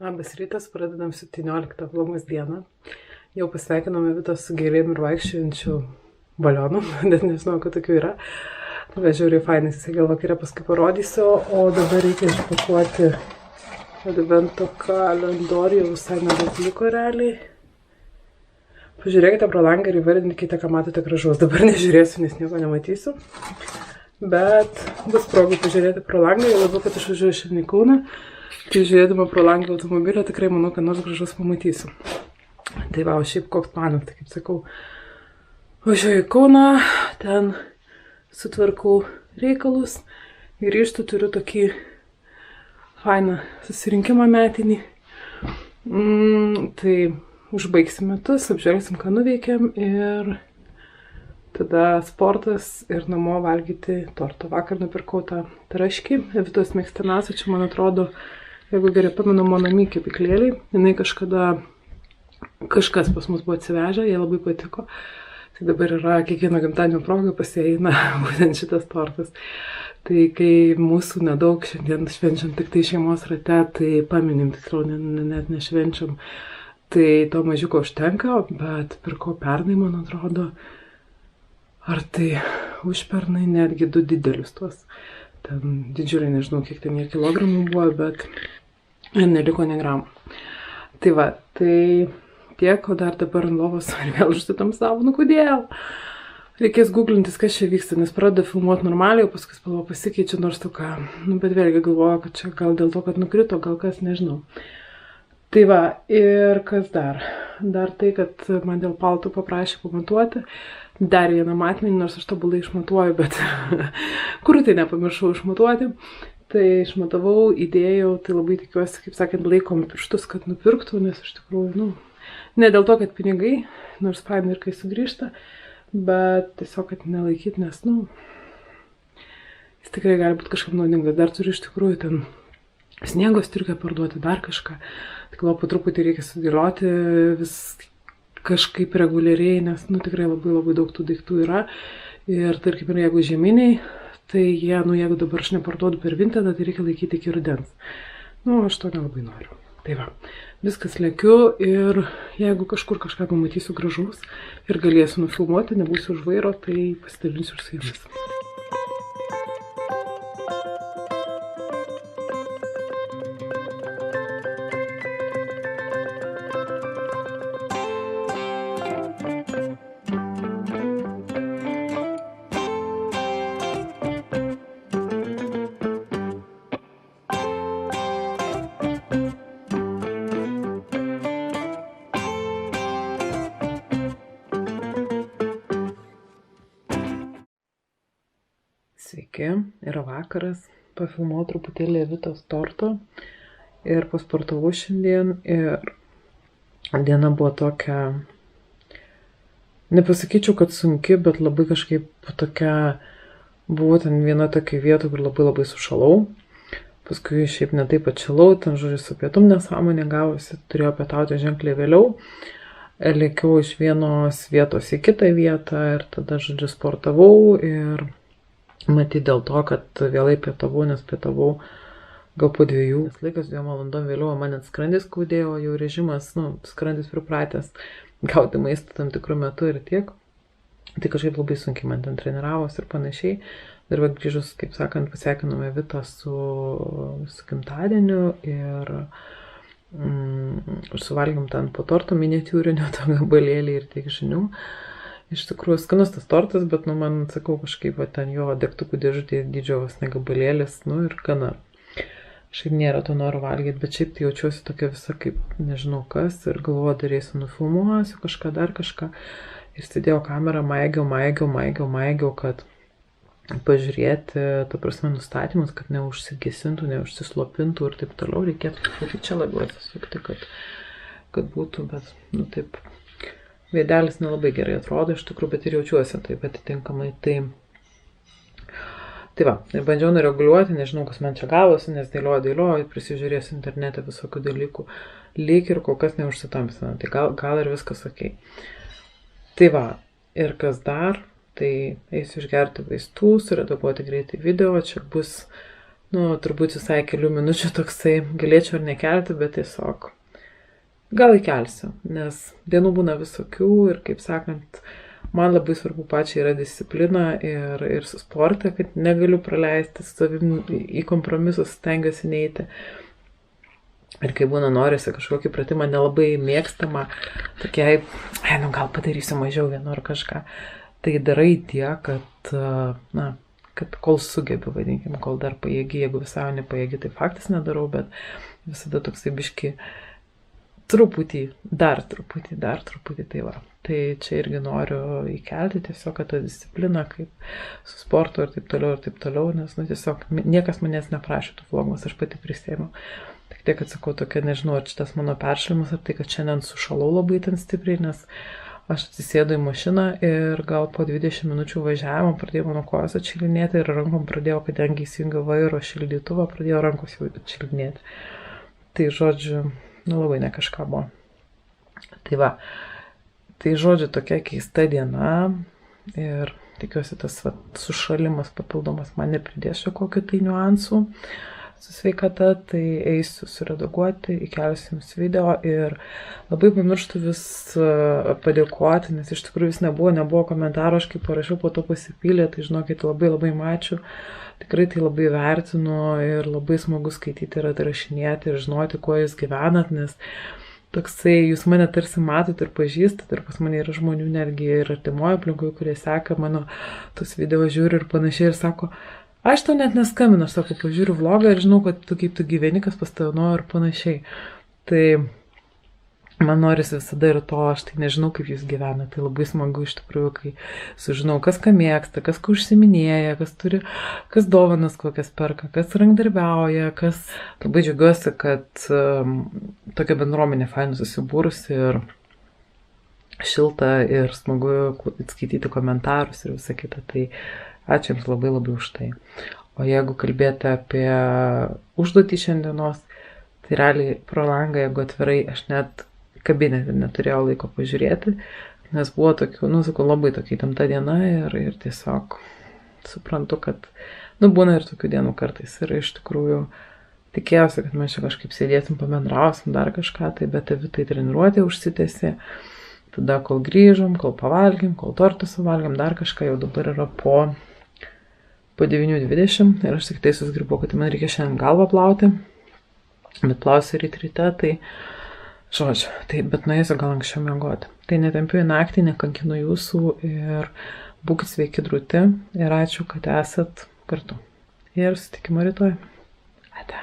Labas rytas, pradedam 17 vlogos dieną. Jau pasveikinome Vitą su gėlėm ir vaikščiojančių balionų, net nežinau, kad tokių yra. Tai žiūrėjau, fainai, jisai gal vakarė paskui parodysiu, o dabar reikia išpakuoti advento kalendorių, jau visai nedaug liko realiai. Pažiūrėkite pro langą ir įvardinkite, ką matote gražaus. Dabar nežiūrėsiu, nes nieko nematysiu. Bet bus progų pažiūrėti pro langą, jau labiau, kad išvažiuoju šiandien į Kauną. Tai žiūrėdama pro langą automobilio tikrai manau, kad nors gražus pamatysiu. Tai va, šiaip koks planas, tai kaip sakau, važiuoju į Kauną, ten sutvarkau reikalus, grįžtu, turiu tokį fainą susirinkimą metinį. Tai užbaigsim metus, apžiūrėsim, ką nuveikėm ir tada sportas ir namo valgyti tortą. Vakar nupirkau tą traškį, Vitos mėgstamiausia, čia man atrodo, jeigu gerai pamenu, Monami kepyklėliai. Jinai kažkas pas mus buvo atsivežę, jie labai patiko. Tai dabar yra kiekvieno gimtadienio proga pasieina būtent šitas tortas. Tai kai mūsų nedaug šiandien švenčiam tik tai šeimos rate, tai paminim, tiksliau net nešvenčiam. Tai to mažiuko užtenka, bet pirkau pernai, man atrodo, ar tai užpernai netgi 2 didelius tuos. Ten didžiuliai, nežinau, kiek ten jie kilogramų buvo, bet neliko ne gramų. Tai va, tai tiek, o dar dabar ant lovos ir vėl užsitam savo, nu kodėl? Reikės googlintis, kas čia vyksta, nes pradeda filmuoti normaliai, o paskui spalva pasikeičia nors tu ką. Nu, bet vėlgi galvoju, kad čia gal dėl to, kad nukrito, gal kas, nežinau. Tai va, ir kas dar? Dar tai, kad man dėl paltų paprašė pamatuoti. Dar vieną matmenį, nors aš tobulai išmatuoju, bet kur tai nepamiršau išmatuoti. Tai išmatavau, įdėjau, tai labai tikiuosi, kaip sakant, laikom pirštus, kad nupirktų, nes iš tikrųjų, nu, ne dėl to, kad pinigai, nors fainai ir kai sugrįžta, bet tiesiog, kad nelaikyt, nes, nu, jis tikrai gali būti kažkaip naudingas. Dar turiu iš tikrųjų ten sniego striukę parduoti, dar kažką. Tik gal po truputį reikia sudėlioti vis kažkaip reguliariai, nes, nu, tikrai labai daug tų daiktų yra. Ir tarkim, jeigu žieminiai, tai jie, nu, jeigu dabar aš neparduodu per Vintedą, tai reikia laikyti iki rudens. Nu, aš to nelabai noriu. Tai va, viskas lėkiu ir jeigu kažkur kažką pamatysiu gražaus ir galėsiu nufilmuoti, nebūsiu už vairo, tai pasidalinsiu ir su jumis. Sveiki, yra vakaras, pafilmuoju truputėlį Vitos torto ir pasportavau šiandien ir diena buvo tokia, nepasakyčiau, kad sunki, bet labai kažkaip tokia, buvo ten viena tokia vieta, kur labai sušalau, paskui šiaip ne taip atšilau, ten žodžiu su pietum nesąmonė gavosi, turėjau pietauti ženkliai vėliau, lėkiau iš vienos vietos į kitą vietą ir tada žodžiu sportavau ir matyt dėl to, kad vėlai pietavau, nes pietavau gal po 2. Laikas 2 valandom vėliau, man net skrandis skaudėjo, jau režimas, nu, skrandis pripratęs gauti maistą tam tikrų metų ir tiek. Tai kažkaip labai sunkiai man ten treniravos ir panašiai. Ir va grįžus, kaip sakant, pasveikinome Vitą su gimtadieniu ir suvalgėm ten po torto miniatiūrinio, to gabalėlį ir tiek žinių. Iš tikrųjų, skanus tas tortas, bet, nu, man, sakau, kažkaip, va, ten jo degtukų dėžutė dydžio vos ne gabalėlis, nu, ir gana. Šiaip nėra to noro valgyti, bet šiaip tai jaučiuosi tokia visa kaip, nežinau kas, ir galvoju, darėsiu, nufilmuosiu kažką, dar kažką. Ir sėdėjau kamerą, maigiau, kad pažiūrėti, ta prasme, nustatymus, kad neužsigesintų, neužsislopintų ir taip toliau. Reikėtų čia labiau atsisukti, kad būtų, bet, nu, taip. Veidelis nelabai gerai atrodo iš tikrųjų, bet ir jaučiuosi taip atitinkamai. Tai va, ir bandžiau nureguliuoti, nežinau, kas man čia gavosi, nes dėlioju, prisižiūrėsiu internete visokių dalykų. Lyg ir kol kas neužsitamsina, tai gal ir viskas okei. Tai va, ir kas dar, tai eisiu išgerti vaistų, suredaguoti greitai video, čia bus turbūt visai kelių minučių toksai, galėčiau ir nekelti, bet tiesiog gal įkelsiu, nes dienų būna visokių ir, kaip sakant, man labai svarbu pačiai yra disciplina ir su sporte, kad negaliu praleisti savim į kompromisus, stengiuosi neiti. Ir kai būna norisi kažkokį pratimą nelabai mėgstamą, tokiai, gal padarysiu mažiau vienu ar kažką, tai darai tiek, kad kol sugebi, vadinkim, kol dar pajėgi, jeigu visai nepajėgi, tai faktas nedarau, bet visada toksai biški dar truputį, tai va. Tai čia irgi noriu įkelti tiesiog, kad ta disciplina, kaip su sportu ir taip toliau, nes, tiesiog niekas manęs neprašė tų vlogmas, aš pati prisėmiau. Tik tiek atsakau tokia, nežinau, ar šitas mano peršalimas, ar tai, kad šiandien sušalau labai ten stipriai, nes aš atsisėdu į mašiną ir gal po 20 minučių važiavimo pradėjau mano kojos atšilinėti ir rankom pradėjau, kadangi įsijungiau vairo šildytuvą, pradėjo rankos jau atšilinėti. Tai žodžiu, labai ne kažką buvo. Tai va, tai žodžiu tokia keista diena ir tikiuosi tas sušalimas papildomas man nepridės čia kokiu tai niuansų su sveikata, tai eisiu suredaguoti, įkelsiu jums video ir labai pamirštu vis padėkoti, nes iš tikrųjų vis nebuvo komentaro, aš kaip parašiau, po to pasipylė, tai žinokit, labai ačiū. Tikrai tai labai vertinu ir labai smagu skaityti ir atrašinėti ir žinoti, kuo jūs gyvenat, nes toksai, jūs mane tarsi matot ir pažįstat ir pas mane yra žmonių netgi ir artimoje aplinkoje, kurie seka mano tus video, žiūri ir panašiai ir sako, aš tau net neskambinu, aš sako, pažiūriu vlogą ir žinau, kad tu kaip tu gyveni, kas pas tave nuo ir panašiai. Tai man norisi visada ir to, aš tai nežinau, kaip jūs gyvena, tai labai smagu iš tikrųjų, kai sužinau, kas ką mėgsta, kas ką užsiminėja, kas dovanas kokias perka, kas rankdarbiauja, kas labai džiaugiuosi, kad tokia bendruomenė fainų susibūrusi ir šilta ir smagu skaityti komentarus ir visą kitą, tai ačiū jums labai už tai. O jeigu kalbėti apie užduotį šiandienos, tai realiai pro langą, jeigu atvirai, aš net kabinete neturėjau laiko pažiūrėti, nes buvo tokių, labai tokia įtempta diena ir tiesiog suprantu, kad, būna ir tokių dienų kartais ir iš tikrųjų tikėjausi, kad mes čia kažkaip sėdėsim, pabendrausim, dar kažką, tai bet tai treniruotė užsitęsė, tada kol grįžom, kol pavalgėm, kol tortą suvalgėm, dar kažką, jau dabar yra po 9:20 ir aš tik tai susgribau, kad man reikia šiandien galvą plauti, bet plausiu ryte, tai žodžiu, bet nuėsiu gal anksčiau miegoti. Tai netempiu į naktį, nekankinu jūsų ir būkit sveiki drūti ir ačiū, kad esat kartu. Ir susitikimo rytoj. Ate.